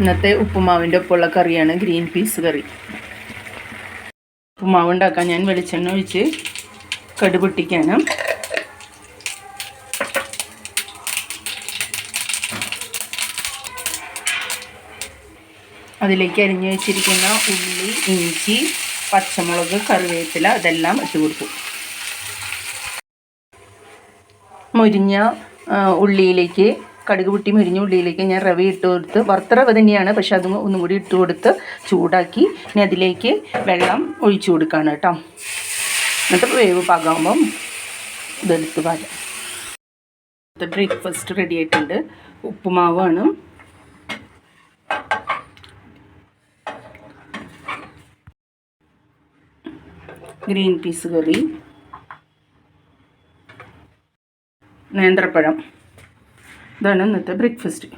ഇന്നത്തെ ഉപ്പുമാവിൻ്റെ ഒപ്പമുള്ള കറിയാണ് ഗ്രീൻ പീസ് കറി. ഉപ്പുമാവ് ഉണ്ടാക്കാൻ ഞാൻ വെളിച്ചെണ്ണ ഒഴിച്ച് കടുക് പൊട്ടിക്കാനും അതിലേക്ക് അരിഞ്ഞു വെച്ചിരിക്കുന്ന ഉള്ളി, ഇഞ്ചി, പച്ചമുളക്, കറിവേപ്പില ഇതെല്ലാം ഇട്ട് കൊടുക്കും. മുരിഞ്ഞ ഉള്ളിയിലേക്ക് കടുക് പൊട്ടി മുരിഞ്ഞ ഉള്ളിയിലേക്ക് ഞാൻ റവ ഇട്ട് കൊടുത്ത്, വറുത്ത റവ തന്നെയാണ്, പക്ഷെ അതും ഒന്നും കൂടി ഇട്ട് കൊടുത്ത് ചൂടാക്കി ഇനി അതിലേക്ക് വെള്ളം ഒഴിച്ചു കൊടുക്കുകയാണ് കേട്ടോ. എന്നിട്ട് വേവ് പാകാകുമ്പം ഇതെടുത്ത് പാകാം. ബ്രേക്ക്ഫാസ്റ്റ് റെഡി ആയിട്ടുണ്ട്. ഉപ്പുമാവാണ്. ഗ്രീൻ പീസ് കറി, നേന്ത്രപ്പഴം. ഇതാണ് ഇന്നത്തെ ബ്രേക്ക്ഫാസ്റ്റ്.